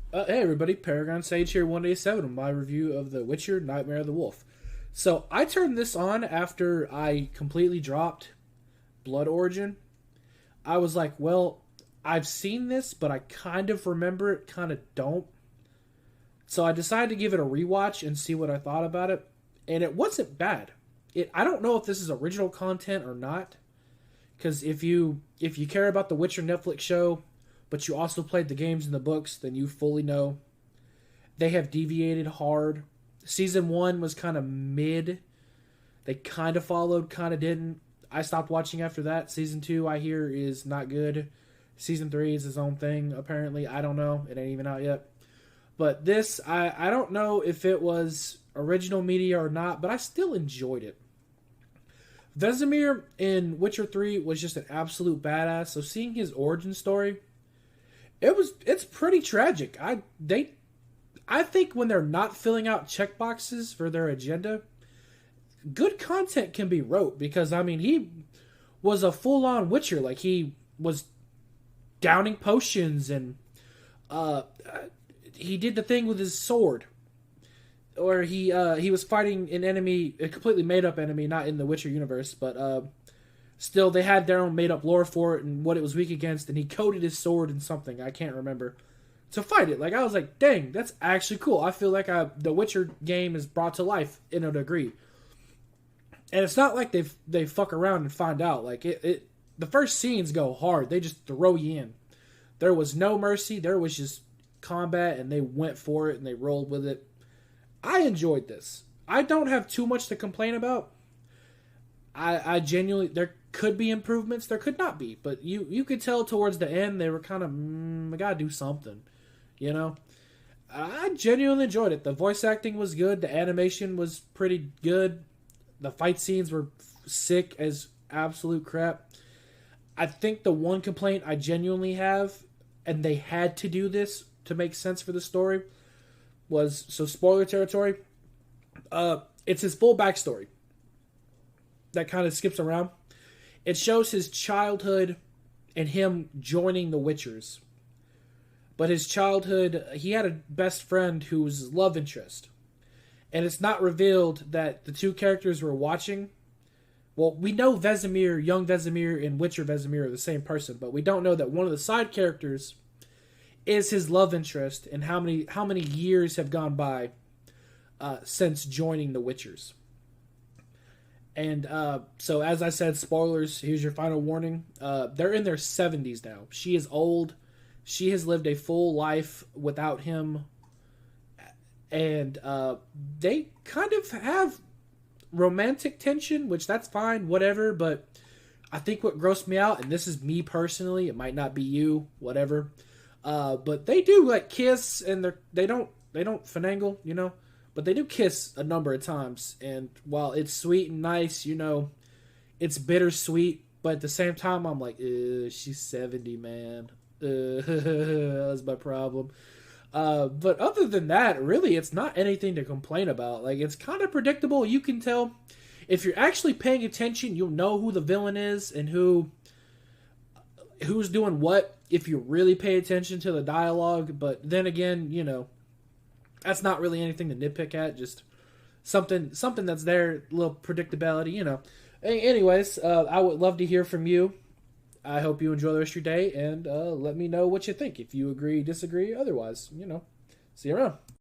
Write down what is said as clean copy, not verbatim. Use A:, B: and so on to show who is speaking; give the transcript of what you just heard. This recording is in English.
A: Hey everybody, Paragon Sage here, 187 with my review of The Witcher: Nightmare of the Wolf. So I turned this on after I completely dropped Blood Origin. I was like, well, I've seen this, but I kind of remember it, kind of don't. So I decided to give it a rewatch and see what I thought about it, and it wasn't bad. I don't know if this is original content or not, because if you care about the Witcher Netflix show, but you also played the games and the books, then you fully know they have deviated hard. Season one was kind of mid. They kind of followed, kind of didn't. I stopped watching after that. Season two, I hear, is not good. Season three is his own thing, apparently. I don't know. It ain't even out yet. But this, I don't know if it was original media or not, but I still enjoyed it. Vesemir in Witcher 3 was just an absolute badass. So seeing his origin story, it's pretty tragic. I think when they're not filling out checkboxes for their agenda, good content can be wrote because I mean he was a full on Witcher. Like he was downing potions and uh he did the thing with his sword. Or he was fighting an enemy, a completely made up enemy, not in the Witcher universe, but still they had their own made up lore for it and what it was weak against, and he coated his sword in something I can't remember to fight it. Like I was like, dang, that's actually cool. I feel like the Witcher game is brought to life in a degree, and it's not like they fuck around and find out. Like the first scenes go hard. They just throw you in. There was no mercy. There was just combat, and they went for it and they rolled with it. I enjoyed this. I don't have too much to complain about. I genuinely, there could be improvements, there could not be, but you could tell towards the end they were kind of, I gotta do something, you know. I genuinely enjoyed it. The voice acting was good. The animation was pretty good. The fight scenes were sick as absolute crap. I think the one complaint I genuinely have, and they had to do this to make sense for the story, was, so spoiler territory, it's his full backstory that kind of skips around. It shows his childhood and him joining the Witchers. But his childhood, he had a best friend who was his love interest. And it's not revealed that the two characters we're watching, well, we know Vesemir, young Vesemir, and Witcher Vesemir are the same person, but we don't know that one of the side characters is his love interest and how many years have gone by since joining the Witchers. And so, as I said, spoilers, here's your final warning. They're in their 70s now. She is old. She has lived a full life without him. And they kind of have romantic tension, which that's fine, whatever. But I think what grossed me out, and this is me personally, it might not be you, whatever. But they do like kiss, and they don't finagle, you know. But they do kiss a number of times, and while it's sweet and nice, you know, it's bittersweet. But at the same time, I'm like, she's 70, man. That's my problem. But other than that, really, it's not anything to complain about. Like, it's kind of predictable. You can tell if you're actually paying attention, you'll know who the villain is and who's doing what if you really pay attention to the dialogue. But then again, you know, that's not really anything to nitpick at. Just something that's there, a little predictability, you know. Anyways, I would love to hear from you. I hope you enjoy the rest of your day, and let me know what you think. If you agree, disagree, otherwise, you know. See you around.